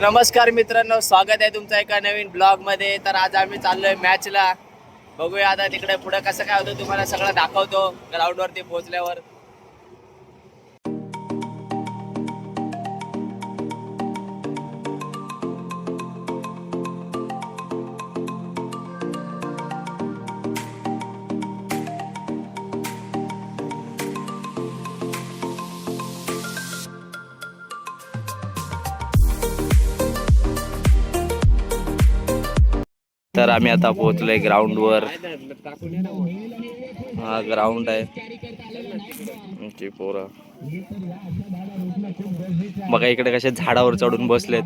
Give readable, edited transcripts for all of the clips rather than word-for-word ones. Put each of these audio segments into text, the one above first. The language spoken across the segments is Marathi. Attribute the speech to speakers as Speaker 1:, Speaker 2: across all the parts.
Speaker 1: नमस्कार मित्रांनो, स्वागत आहे तुमचं एका नवीन ब्लॉग मध्ये। तर आज आम्ही चाललोय मॅचला। बघूया आता तिकडे पुढे कसं काय होतं, तुम्हाला सगळं दाखवतो ग्राउंड वरती पोहोचल्यावर। तर आम्ही आता पोहोचलोय ग्राउंड वर। हा ग्राउंड आहे। पोरं बघा इकडे कसे झाडावर चढून बसलेत।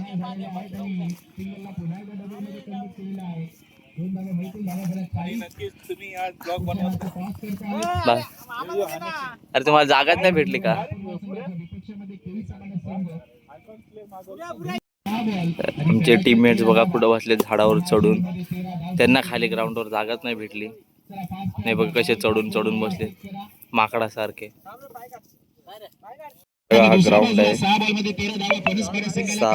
Speaker 1: अरे तुम्हाला जागाच नाही भेटली का? आमचे टीममेट्स बघा कुठं बसले झाडावर चढून। त्यांना खाली ग्राउंडवर जागाच नाही भेटली। नाही बघ कसे चढून चढून बसले माकडासारखे। ग्राउंड आहे। 6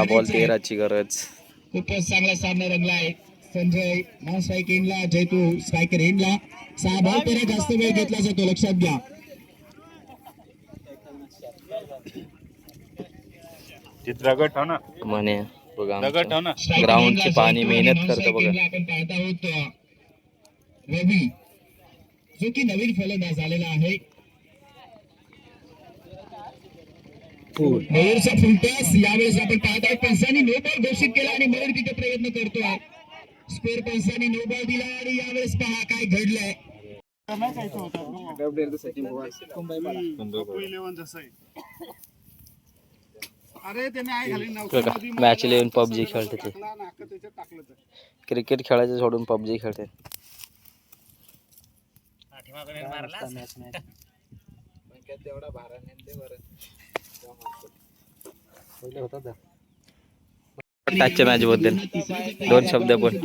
Speaker 1: बॉल 13 ची गरज।
Speaker 2: खूपच चांगला सामना रंगला आहे। संजय नॉन स्ट्राईक एंडला, जयतू स्ट्रायकर एंडला। 6 बॉल 13 जास्त वेळ घेतला जातो, लक्षात घ्या।
Speaker 3: चित्रगट हो ना
Speaker 1: म्हणे बघा ग्राउंडची पाणी मेहनत करतो बघा।
Speaker 2: आपण पाहत आहोत रवी, जो की नवीन फलंदाज झालेला आहे। मयूरचा फुलटॉस यावेळेस आपण पाहत आहोत। पंचांनी नो बॉल घोषित केला आणि मयूर तिथे प्रयत्न करतोय। स्क्वेअर पंचांनी नो बॉल दिला आणि यावेळेस पहा काय घडलंय।
Speaker 1: मॅच 11 पबजी खेळते ते। क्रिकेट खेळायचं सोडून पबजी खेळते। टचच्या मॅच बद्दल 2 शब्द बोल।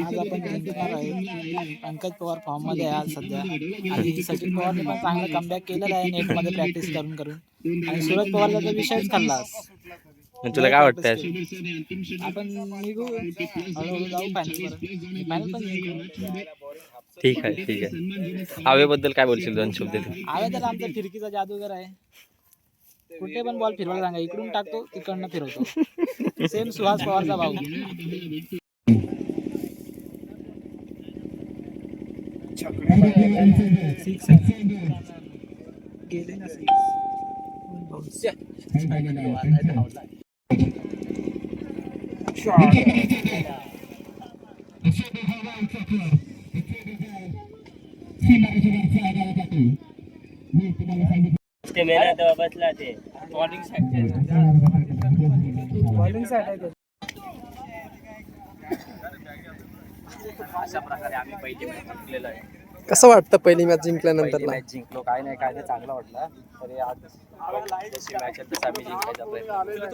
Speaker 4: पंकज पवार फॉर्म मध्ये आहे आज सध्या आणि सचिन पवारने पण चांगलं कमबॅक केलेलं आहे नेट मध्ये प्रॅक्टिस करून आणि सूरज पवारचा तर विषयच खाल्ला।
Speaker 1: तुला काय वाटतंय?
Speaker 4: आपण निघू हळूहळू जाऊ फायनल पण जिंकू।
Speaker 1: ठीक आहे। आवेबद्दल काय बोलशील 2 शब्द?
Speaker 4: आवे तर आमचा फिरकीचा जादूगर आहे। कुठे पण बॉल फिरवायला सांगा, इकडून टाकतो तिकडनं फिरवतो। सेम सुहास पवारचा भाऊ। गेले ना
Speaker 1: ते मेहनत बसला ते बॉलिंग
Speaker 4: साईड आहे।
Speaker 1: अशा प्रकारे आम्ही पहिली मॅच जिंकलेलो आहे।
Speaker 5: कसं वाटतं पहिली मॅच जिंकल्यानंतर?
Speaker 1: मॅच जिंकलो, काय नाही काय नाही चांगला वाटला। तरी आज जशी मॅच आहे तसं आम्ही जिंकायचा प्रयत्न केला।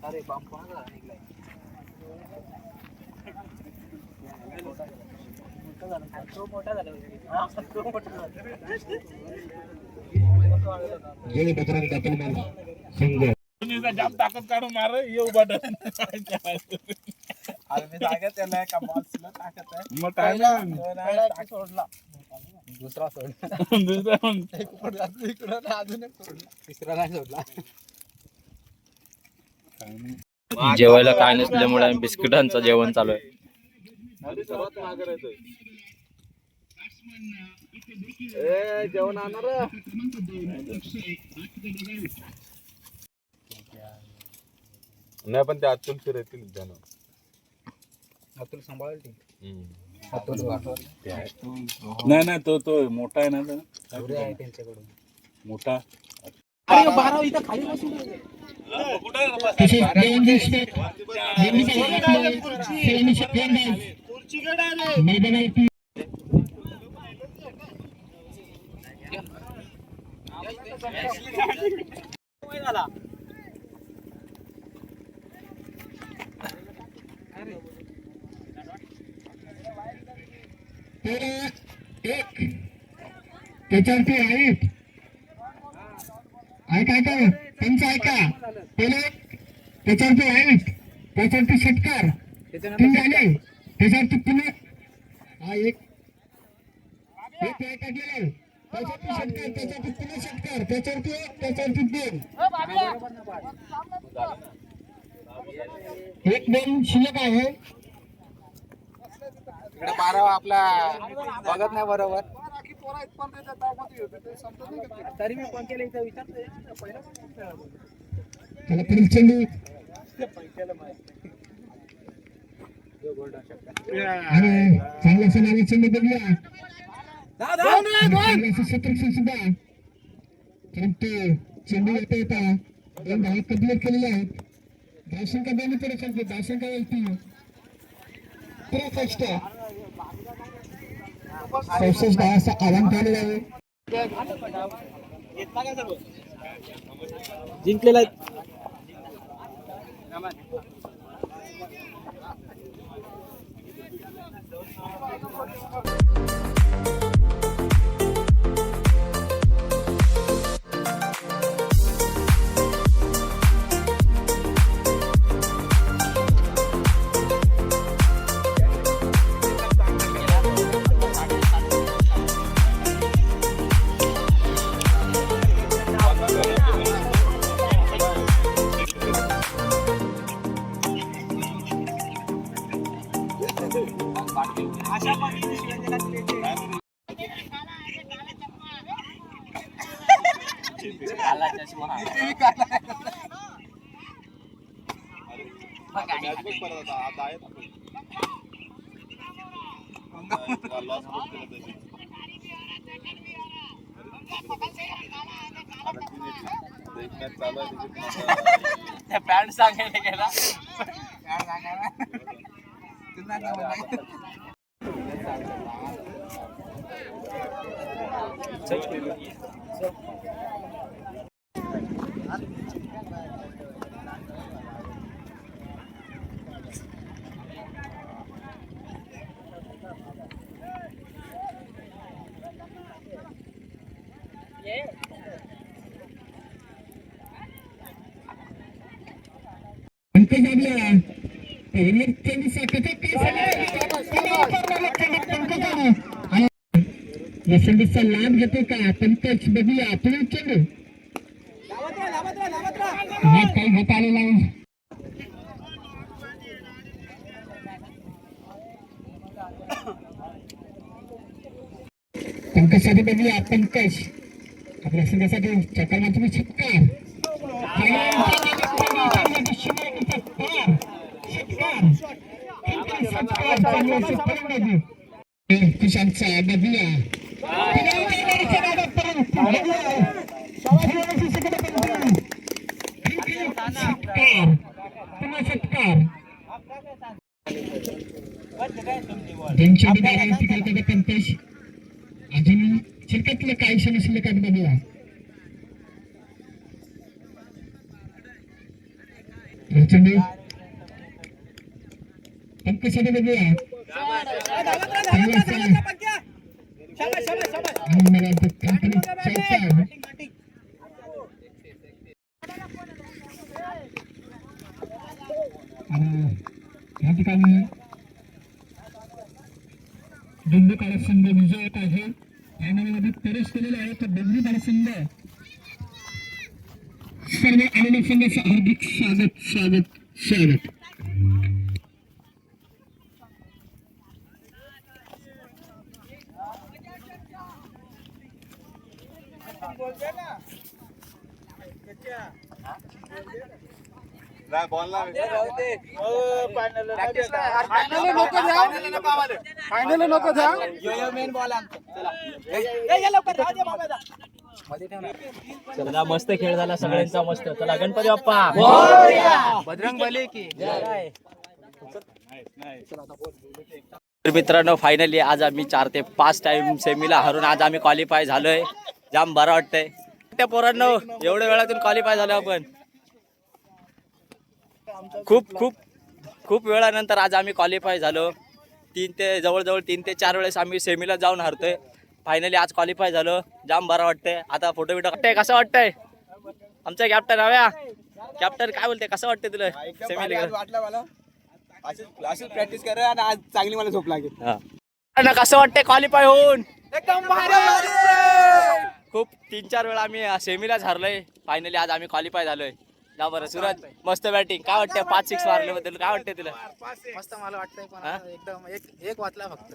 Speaker 1: अरे मोठा झाला
Speaker 3: जाम ताकद काढून मार ये उभा अरे
Speaker 4: मी जागा त्याला कमाल ताकद आहे।
Speaker 3: मग काय ना
Speaker 4: सोडला, दुसरा सोडला, इकडं अजून एक सोडला, तिसरा नाही सोडला।
Speaker 1: जेवायला काय नसल्यामुळे बिस्किटांचं जेवण चालू आहे।
Speaker 3: जेवण आणणार नाही, पण ते अतुल सर येतील जण।
Speaker 4: अतुल सांभाळेल टीम।
Speaker 3: नाही तो मोठा आहे ना,
Speaker 4: आहे त्यांच्याकडून
Speaker 3: मोठा।
Speaker 4: अरे 12 इथं खाली बसून
Speaker 2: त्याच्यावरती आहे काय त्यांचं ऐका पहिले त्याच्यावरती वाईट त्याच्यावरती षटकार तीन झाले त्याच्यावरती पुन्हा हा एक ऐका गेलं त्याच्यावरती षटकार त्याच्यावरती पुन्हा षटकार त्याच्यावरती एक त्याच्यावरती दोन एक दोन शिल्लक आहे
Speaker 4: बारा आपला बघत नाही बरोबर तरी मी पंख्याला इथं विचारतोय
Speaker 2: त्याला पुढील चेंडू आणि चांगल्याचं नावे चेंडू बघूया चांगल्याचं क्षेत्रक्षण सुद्धा परंतु चेंडू येता येता दोन धावा कंप्लीट केलेले आहेत धावसंख्या दोन्ही कडे चालते धावसंख्या वरती 66 धावाचा आव्हान ठेवलेला आहे
Speaker 4: जिंकलेला
Speaker 1: पॅन्ट सांगायला गेला
Speaker 2: संदेशचा लाभ घेतो का पंकज बघूया पुढील चेंडू हा काही होत आलेला आहे पंकज साठी बघूया पंकज आपल्या संघासाठी चक्कर मात्र छक्का कुशांचा बघूया पंकज अजून शिरकतलं काही समजलं का बघूया चेंडू पंकज साठी बघूया या ठिकाणी डोंबी काळा संघ विजयत आहे फायनलमध्ये प्रवेश केलेला आहे तर डोंबी काळा संघ सर्व आलेल्या संघाचं हार्दिक स्वागत स्वागत स्वागत
Speaker 4: फायनल नको द्या मेन बॉल
Speaker 1: चला मस्त खेळ झाला सगळ्यांचा मस्त चला गणपती बाप्पा
Speaker 4: बजरंग बली की
Speaker 1: तर मित्रांनो फायनली आज आम्ही 4 ते 5 टाइम सेमीला हरून आज आम्ही क्वालिफाय झालोय जाम बरं वाटतंय त्या पोरांनो एवढ्या वेळातून क्वालिफाय झालो आपण खूप खूप खूप वेळानंतर आज आम्ही क्वालिफाय झालो 3 ते 4 वेळेस आम्ही सेमीला जाऊन हरतोय फायनली आज क्वालिफाय झालो जाम बरं वाटतंय आता फोटो बिटो कसं वाटतंय आमचा कॅप्टन हव्या कॅप्टन काय बोलते कसं वाटतं तुला सेमीला
Speaker 6: वाटलं मला अशीच प्रॅक्टिस कर आणि आज चांगली मला झोप लागेल.
Speaker 1: ना कसं वाटतंय क्वालिफाय होऊन
Speaker 6: एकदम
Speaker 1: खूप 3-4 वेळा आम्ही सेमीलाच हरलोय फायनली आज आम्ही क्वालिफाय झालोय. जा बरं सूरज मस्त बॅटिंग काय वाटतं 5-6 मारल्याबद्दल काय वाटतंय तुला?
Speaker 4: मस्त मला वाटतंय पण एकदम एक वाचला फक्त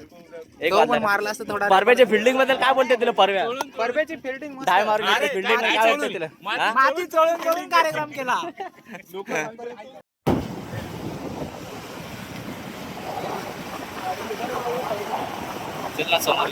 Speaker 1: एक
Speaker 4: तो पण मारला असता थोडा.
Speaker 1: परव्याच्या फिल्डिंग बद्दल काय बोलते तुला परव्या
Speaker 4: परबेची फिल्डिंग
Speaker 1: डाय मारून फिल्डिंग काय वाटतं तुला हा?
Speaker 4: माती चोळून चोळून कार्यक्रम केला.
Speaker 1: चला समोर